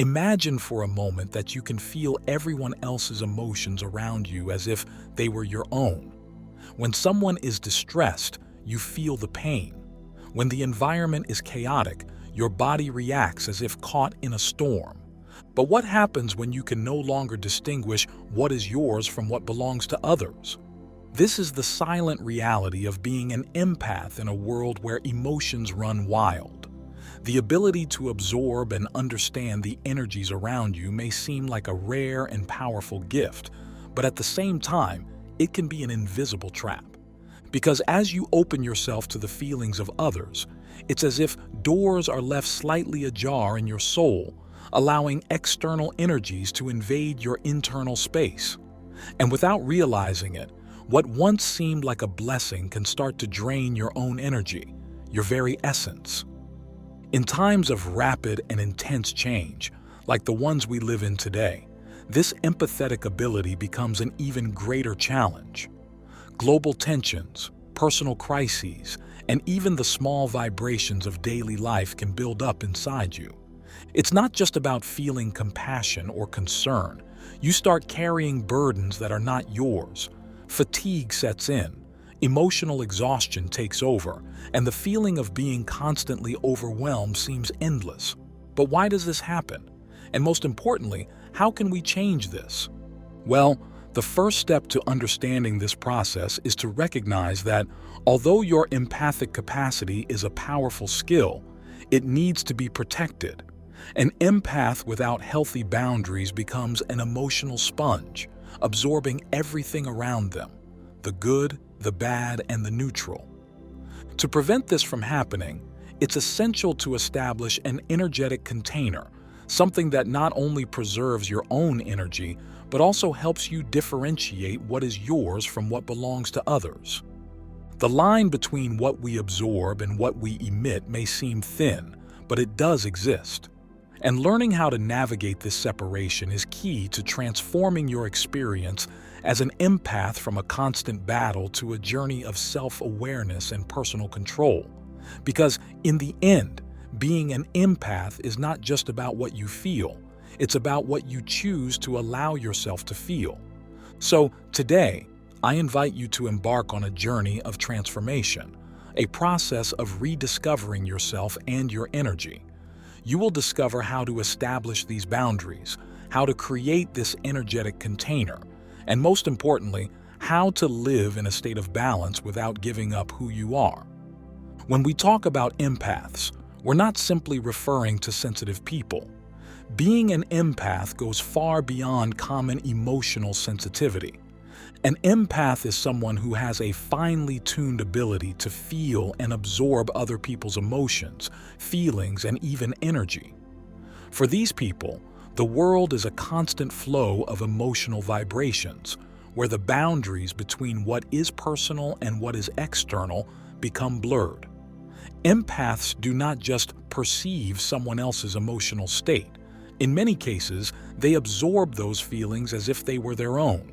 Imagine for a moment that you can feel everyone else's emotions around you as if they were your own. When someone is distressed, you feel the pain. When the environment is chaotic, your body reacts as if caught in a storm. But what happens when you can no longer distinguish what is yours from what belongs to others? This is the silent reality of being an empath in a world where emotions run wild. The ability to absorb and understand the energies around you may seem like a rare and powerful gift, but at the same time, it can be an invisible trap. Because as you open yourself to the feelings of others, it's as if doors are left slightly ajar in your soul, allowing external energies to invade your internal space. And without realizing it, what once seemed like a blessing can start to drain your own energy, your very essence. In times of rapid and intense change, like the ones we live in today, this empathetic ability becomes an even greater challenge. Global tensions, personal crises, and even the small vibrations of daily life can build up inside you. It's not just about feeling compassion or concern. You start carrying burdens that are not yours. Fatigue sets in, emotional exhaustion takes over, and the feeling of being constantly overwhelmed seems endless. But why does this happen? And most importantly, how can we change this? Well, the first step to understanding this process is to recognize that although your empathic capacity is a powerful skill, it needs to be protected. An empath without healthy boundaries becomes an emotional sponge, absorbing everything around them, the good, the bad, and the neutral. To prevent this from happening, it's essential to establish an energetic container, something that not only preserves your own energy, but also helps you differentiate what is yours from what belongs to others. The line between what we absorb and what we emit may seem thin, but it does exist. And learning how to navigate this separation is key to transforming your experience as an empath from a constant battle to a journey of self-awareness and personal control. Because in the end, being an empath is not just about what you feel, it's about what you choose to allow yourself to feel. So today, I invite you to embark on a journey of transformation, a process of rediscovering yourself and your energy. You will discover how to establish these boundaries, how to create this energetic container, and most importantly, how to live in a state of balance without giving up who you are. When we talk about empaths, we're not simply referring to sensitive people. Being an empath goes far beyond common emotional sensitivity. An empath is someone who has a finely tuned ability to feel and absorb other people's emotions, feelings, and even energy. For these people, the world is a constant flow of emotional vibrations, where the boundaries between what is personal and what is external become blurred. Empaths do not just perceive someone else's emotional state. In many cases, they absorb those feelings as if they were their own.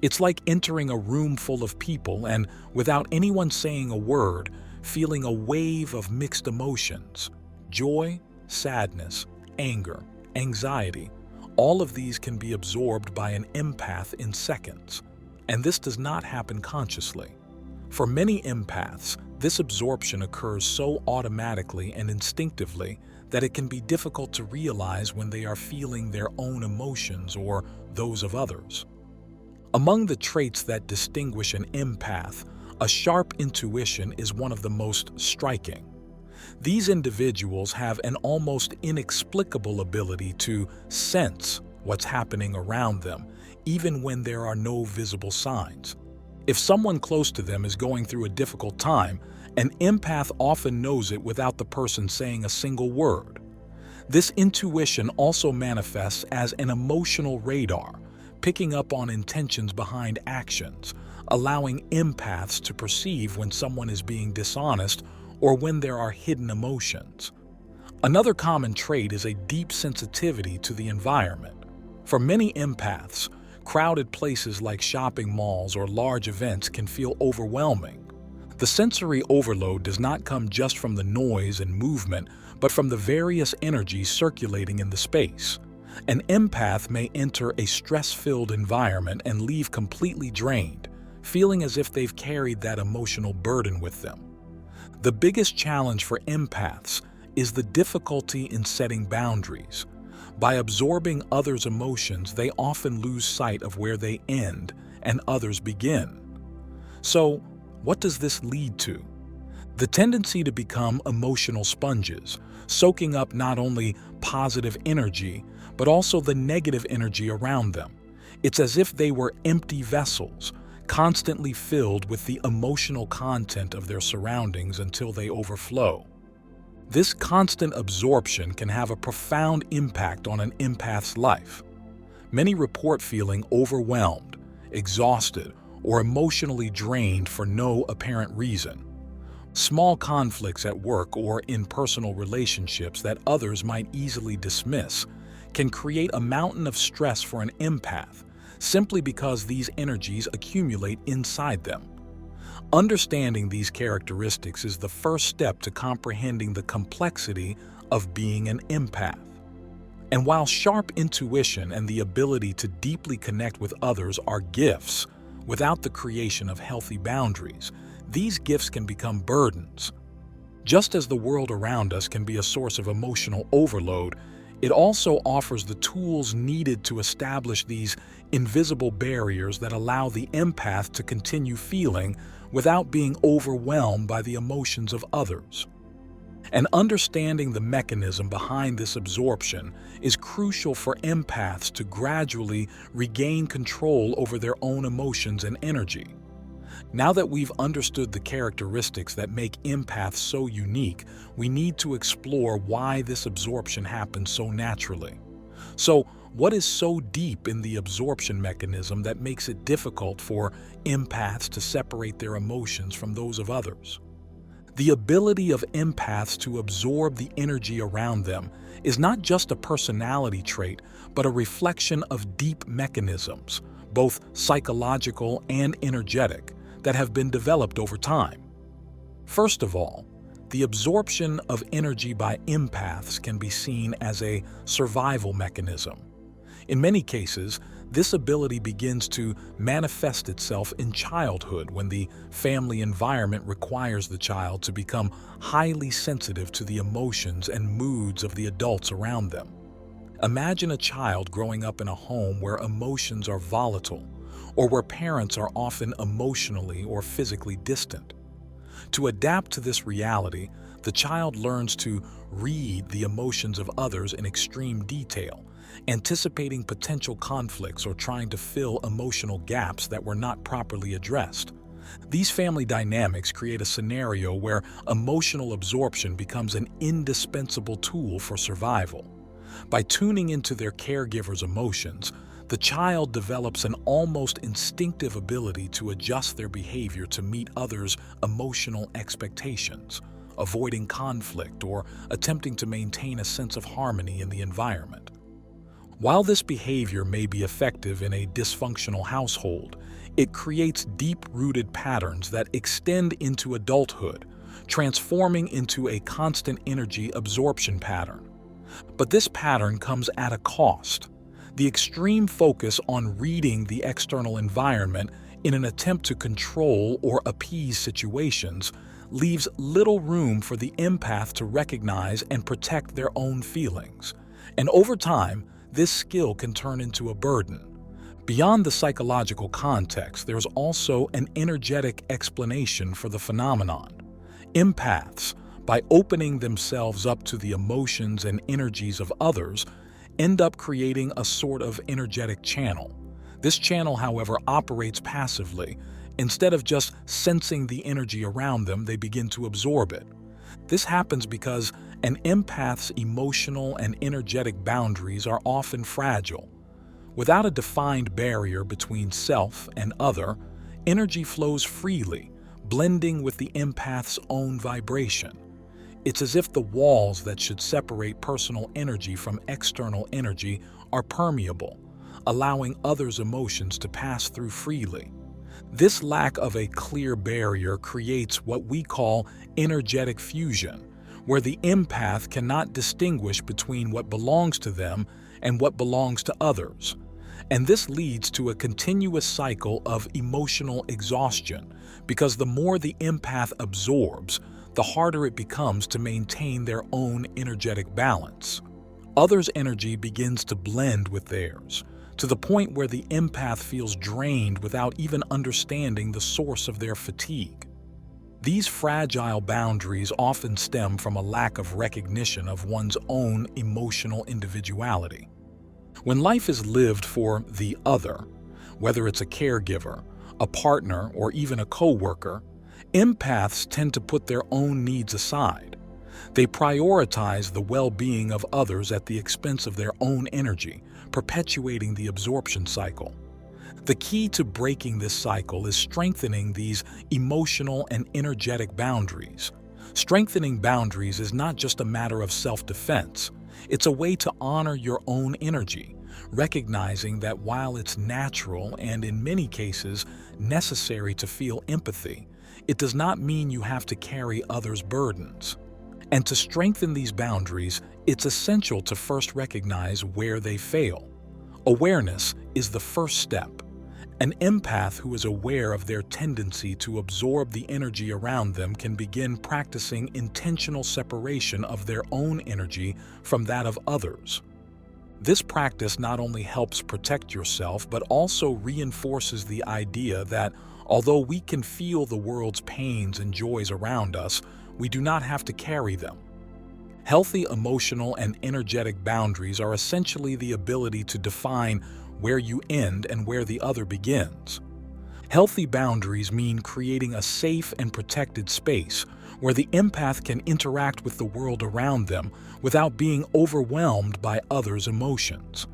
It's like entering a room full of people and, without anyone saying a word, feeling a wave of mixed emotions. Joy, sadness, anger, anxiety, all of these can be absorbed by an empath in seconds. And this does not happen consciously. For many empaths, this absorption occurs so automatically and instinctively that it can be difficult to realize when they are feeling their own emotions or those of others. Among the traits that distinguish an empath, a sharp intuition is one of the most striking. These individuals have an almost inexplicable ability to sense what's happening around them, even when there are no visible signs. If someone close to them is going through a difficult time, an empath often knows it without the person saying a single word. This intuition also manifests as an emotional radar, picking up on intentions behind actions, allowing empaths to perceive when someone is being dishonest or when there are hidden emotions. Another common trait is a deep sensitivity to the environment. For many empaths, crowded places like shopping malls or large events can feel overwhelming. The sensory overload does not come just from the noise and movement, but from the various energies circulating in the space. An empath may enter a stress-filled environment and leave completely drained, feeling as if they've carried that emotional burden with them. The biggest challenge for empaths is the difficulty in setting boundaries. By absorbing others' emotions, they often lose sight of where they end and others begin. So, what does this lead to? The tendency to become emotional sponges, soaking up not only positive energy, but also the negative energy around them. It's as if they were empty vessels, constantly filled with the emotional content of their surroundings until they overflow. This constant absorption can have a profound impact on an empath's life. Many report feeling overwhelmed, exhausted, or emotionally drained for no apparent reason. Small conflicts at work or in personal relationships that others might easily dismiss can create a mountain of stress for an empath simply because these energies accumulate inside them. Understanding these characteristics is the first step to comprehending the complexity of being an empath. And while sharp intuition and the ability to deeply connect with others are gifts, without the creation of healthy boundaries, these gifts can become burdens. Just as the world around us can be a source of emotional overload, it also offers the tools needed to establish these invisible barriers that allow the empath to continue feeling without being overwhelmed by the emotions of others. And understanding the mechanism behind this absorption is crucial for empaths to gradually regain control over their own emotions and energy. Now that we've understood the characteristics that make empaths so unique, we need to explore why this absorption happens so naturally. So, what is so deep in the absorption mechanism that makes it difficult for empaths to separate their emotions from those of others? The ability of empaths to absorb the energy around them is not just a personality trait, but a reflection of deep mechanisms, both psychological and energetic, that have been developed over time. First of all, the absorption of energy by empaths can be seen as a survival mechanism. In many cases, this ability begins to manifest itself in childhood when the family environment requires the child to become highly sensitive to the emotions and moods of the adults around them. Imagine a child growing up in a home where emotions are volatile, or where parents are often emotionally or physically distant. To adapt to this reality, the child learns to read the emotions of others in extreme detail, anticipating potential conflicts or trying to fill emotional gaps that were not properly addressed. These family dynamics create a scenario where emotional absorption becomes an indispensable tool for survival. By tuning into their caregiver's emotions, the child develops an almost instinctive ability to adjust their behavior to meet others' emotional expectations, avoiding conflict or attempting to maintain a sense of harmony in the environment. While this behavior may be effective in a dysfunctional household, it creates deep-rooted patterns that extend into adulthood, transforming into a constant energy absorption pattern. But this pattern comes at a cost. The extreme focus on reading the external environment in an attempt to control or appease situations leaves little room for the empath to recognize and protect their own feelings. And over time, this skill can turn into a burden. Beyond the psychological context, there's also an energetic explanation for the phenomenon. Empaths, by opening themselves up to the emotions and energies of others, end up creating a sort of energetic channel. This channel, however, operates passively. Instead of just sensing the energy around them, they begin to absorb it. This happens because an empath's emotional and energetic boundaries are often fragile. Without a defined barrier between self and other, energy flows freely, blending with the empath's own vibration. It's as if the walls that should separate personal energy from external energy are permeable, allowing others' emotions to pass through freely. This lack of a clear barrier creates what we call energetic fusion, where the empath cannot distinguish between what belongs to them and what belongs to others. And this leads to a continuous cycle of emotional exhaustion, because the more the empath absorbs, the harder it becomes to maintain their own energetic balance. Others' energy begins to blend with theirs, to the point where the empath feels drained without even understanding the source of their fatigue. These fragile boundaries often stem from a lack of recognition of one's own emotional individuality. When life is lived for the other, whether it's a caregiver, a partner, or even a coworker, empaths tend to put their own needs aside. They prioritize the well-being of others at the expense of their own energy, perpetuating the absorption cycle. The key to breaking this cycle is strengthening these emotional and energetic boundaries. Strengthening boundaries is not just a matter of self-defense. It's a way to honor your own energy, recognizing that while it's natural and in many cases necessary to feel empathy, it does not mean you have to carry others' burdens. And to strengthen these boundaries, it's essential to first recognize where they fail. Awareness is the first step. An empath who is aware of their tendency to absorb the energy around them can begin practicing intentional separation of their own energy from that of others. This practice not only helps protect yourself, but also reinforces the idea that although we can feel the world's pains and joys around us, we do not have to carry them. Healthy emotional and energetic boundaries are essentially the ability to define where you end and where the other begins. Healthy boundaries mean creating a safe and protected space where the empath can interact with the world around them without being overwhelmed by others' emotions.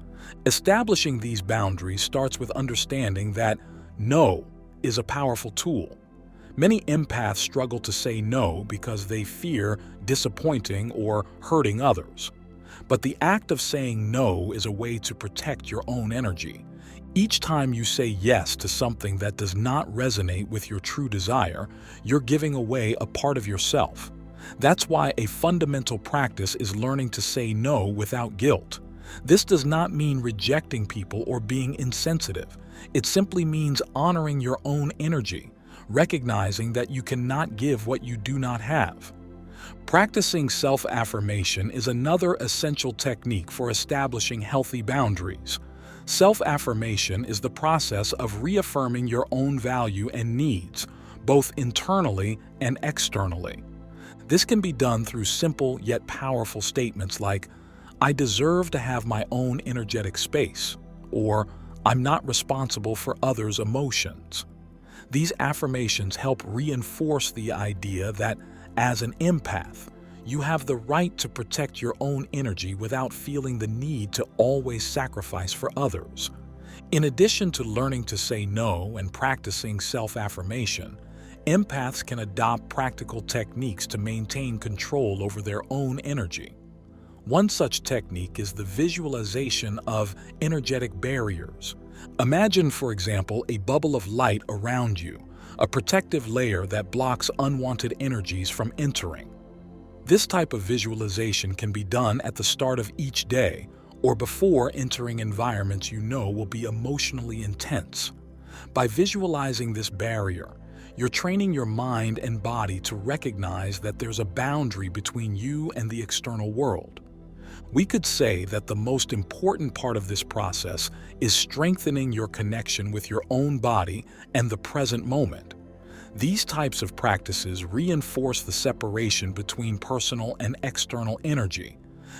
Establishing these boundaries starts with understanding that no is a powerful tool. Many empaths struggle to say no because they fear disappointing or hurting others. But the act of saying no is a way to protect your own energy. Each time you say yes to something that does not resonate with your true desire, you're giving away a part of yourself. That's why a fundamental practice is learning to say no without guilt. This does not mean rejecting people or being insensitive. It simply means honoring your own energy, recognizing that you cannot give what you do not have. Practicing self-affirmation is another essential technique for establishing healthy boundaries. Self-affirmation is the process of reaffirming your own value and needs, both internally and externally. This can be done through simple yet powerful statements like, "I deserve to have my own energetic space," or "I'm not responsible for others' emotions." These affirmations help reinforce the idea that, as an empath, you have the right to protect your own energy without feeling the need to always sacrifice for others. In addition to learning to say no and practicing self-affirmation, empaths can adopt practical techniques to maintain control over their own energy. One such technique is the visualization of energetic barriers. Imagine, for example, a bubble of light around you, a protective layer that blocks unwanted energies from entering. This type of visualization can be done at the start of each day or before entering environments you know will be emotionally intense. By visualizing this barrier, you're training your mind and body to recognize that there's a boundary between you and the external world. We could say that the most important part of this process is strengthening your connection with your own body and the present moment. These types of practices reinforce the separation between personal and external energy,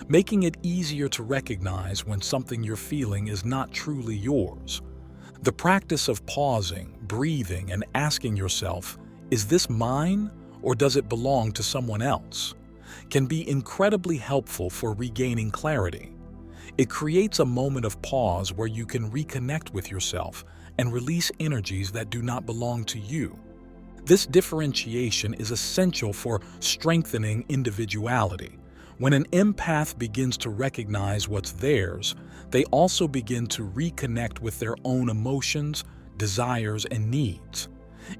making it easier to recognize when something you're feeling is not truly yours. The practice of pausing, breathing, and asking yourself, "Is this mine or does it belong to someone else?" can be incredibly helpful for regaining clarity. It creates a moment of pause where you can reconnect with yourself and release energies that do not belong to you. This differentiation is essential for strengthening individuality. When an empath begins to recognize what's theirs, they also begin to reconnect with their own emotions, desires, and needs.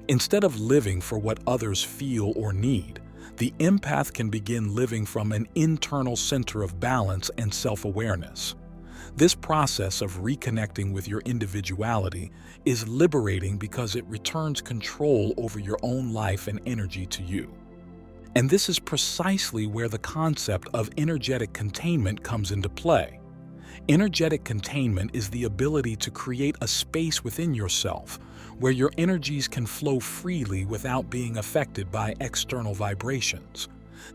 Instead of living for what others feel or need, the empath can begin living from an internal center of balance and self-awareness. This process of reconnecting with your individuality is liberating because it returns control over your own life and energy to you. And this is precisely where the concept of energetic containment comes into play. Energetic containment is the ability to create a space within yourself where your energies can flow freely without being affected by external vibrations.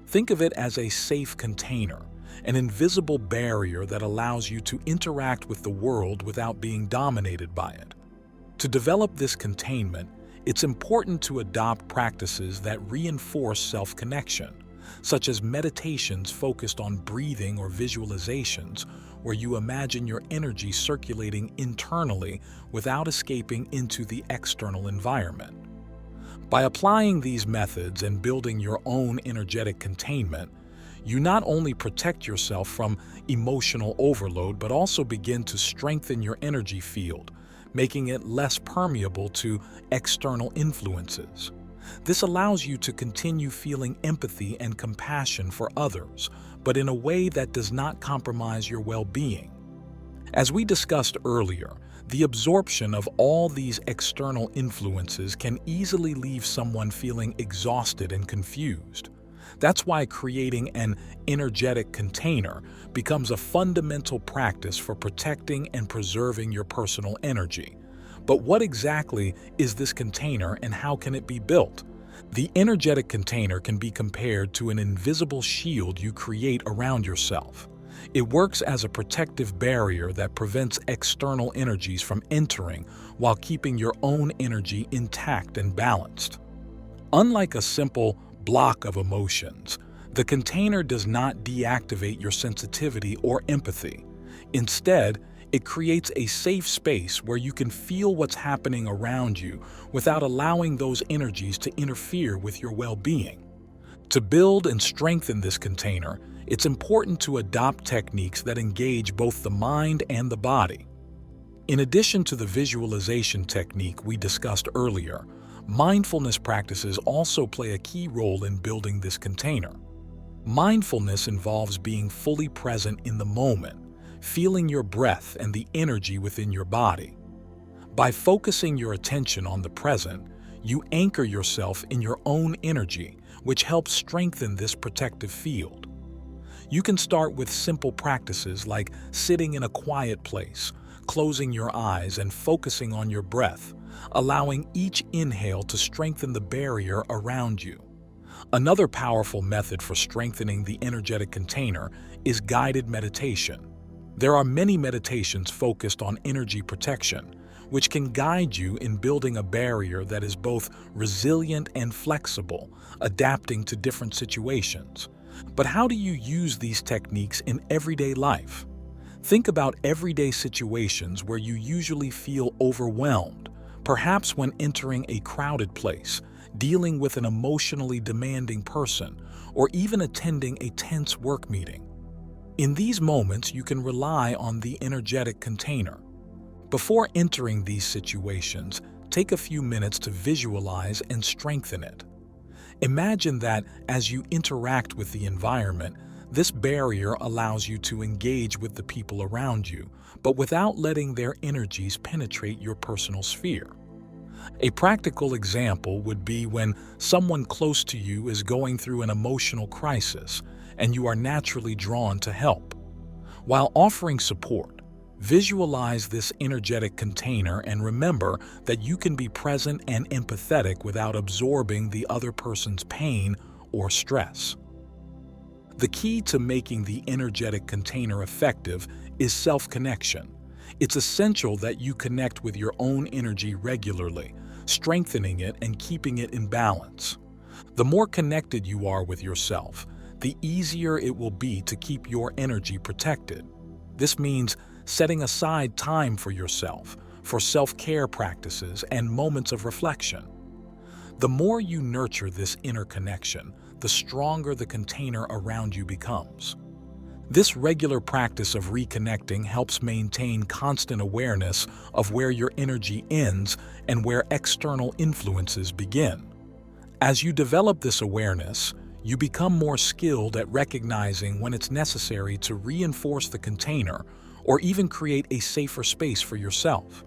Think of it as a safe container, an invisible barrier that allows you to interact with the world without being dominated by it. To develop this containment, it's important to adopt practices that reinforce self-connection, such as meditations focused on breathing or visualizations, where you imagine your energy circulating internally without escaping into the external environment. By applying these methods and building your own energetic containment, you not only protect yourself from emotional overload, but also begin to strengthen your energy field, making it less permeable to external influences. This allows you to continue feeling empathy and compassion for others, but in a way that does not compromise your well-being. As we discussed earlier, the absorption of all these external influences can easily leave someone feeling exhausted and confused. That's why creating an energetic container becomes a fundamental practice for protecting and preserving your personal energy. But what exactly is this container and how can it be built? The energetic container can be compared to an invisible shield you create around yourself. It works as a protective barrier that prevents external energies from entering while keeping your own energy intact and balanced. Unlike a simple block of emotions, the container does not deactivate your sensitivity or empathy. Instead, it creates a safe space where you can feel what's happening around you without allowing those energies to interfere with your well-being. To build and strengthen this container, it's important to adopt techniques that engage both the mind and the body. In addition to the visualization technique we discussed earlier, mindfulness practices also play a key role in building this container. Mindfulness involves being fully present in the moment, feeling your breath and the energy within your body. By focusing your attention on the present, you anchor yourself in your own energy, which helps strengthen this protective field. You can start with simple practices like sitting in a quiet place, closing your eyes and focusing on your breath, allowing each inhale to strengthen the barrier around you. Another powerful method for strengthening the energetic container is guided meditation. There are many meditations focused on energy protection, which can guide you in building a barrier that is both resilient and flexible, adapting to different situations. But how do you use these techniques in everyday life? Think about everyday situations where you usually feel overwhelmed, perhaps when entering a crowded place, dealing with an emotionally demanding person, or even attending a tense work meeting. In these moments, you can rely on the energetic container. Before entering these situations, take a few minutes to visualize and strengthen it. Imagine that as you interact with the environment, this barrier allows you to engage with the people around you, but without letting their energies penetrate your personal sphere. A practical example would be when someone close to you is going through an emotional crisis, and you are naturally drawn to help. While offering support, visualize this energetic container and remember that you can be present and empathetic without absorbing the other person's pain or stress. The key to making the energetic container effective is self-connection. It's essential that you connect with your own energy regularly, strengthening it and keeping it in balance. The more connected you are with yourself, the easier it will be to keep your energy protected. This means setting aside time for yourself, for self-care practices and moments of reflection. The more you nurture this inner connection, the stronger the container around you becomes. This regular practice of reconnecting helps maintain constant awareness of where your energy ends and where external influences begin. As you develop this awareness, you become more skilled at recognizing when it's necessary to reinforce the container or even create a safer space for yourself.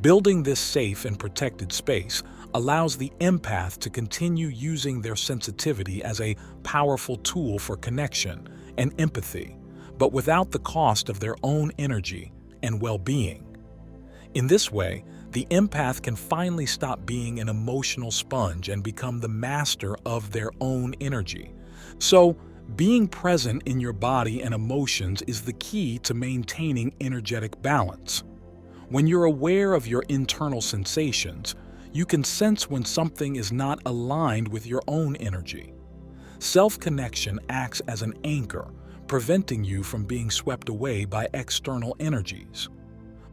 Building this safe and protected space allows the empath to continue using their sensitivity as a powerful tool for connection and empathy, but without the cost of their own energy and well-being. In this way, the empath can finally stop being an emotional sponge and become the master of their own energy. So, being present in your body and emotions is the key to maintaining energetic balance. When you're aware of your internal sensations, you can sense when something is not aligned with your own energy. Self-connection acts as an anchor, preventing you from being swept away by external energies.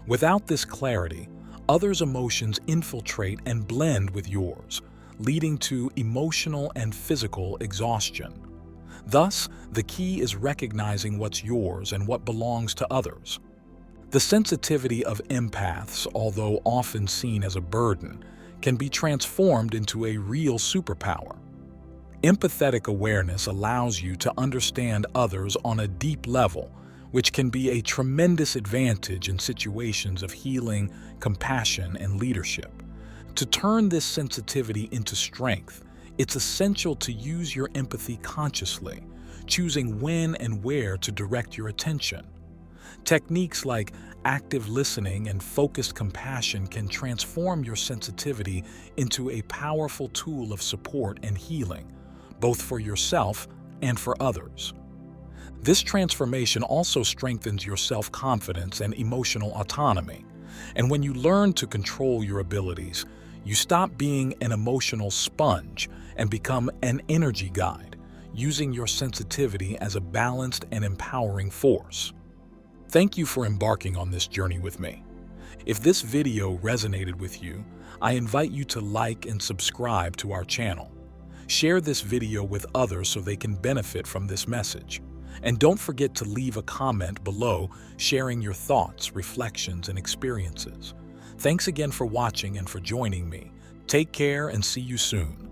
Without this clarity, others' emotions infiltrate and blend with yours, leading to emotional and physical exhaustion. Thus, the key is recognizing what's yours and what belongs to others. The sensitivity of empaths, although often seen as a burden, can be transformed into a real superpower. Empathetic awareness allows you to understand others on a deep level, which can be a tremendous advantage in situations of healing, compassion, and leadership. To turn this sensitivity into strength, it's essential to use your empathy consciously, choosing when and where to direct your attention. Techniques like active listening and focused compassion can transform your sensitivity into a powerful tool of support and healing, both for yourself and for others. This transformation also strengthens your self-confidence and emotional autonomy. And when you learn to control your abilities, you stop being an emotional sponge and become an energy guide, using your sensitivity as a balanced and empowering force. Thank you for embarking on this journey with me. If this video resonated with you, I invite you to like and subscribe to our channel. Share this video with others so they can benefit from this message. And don't forget to leave a comment below sharing your thoughts, reflections, and experiences. Thanks again for watching and for joining me. Take care and see you soon.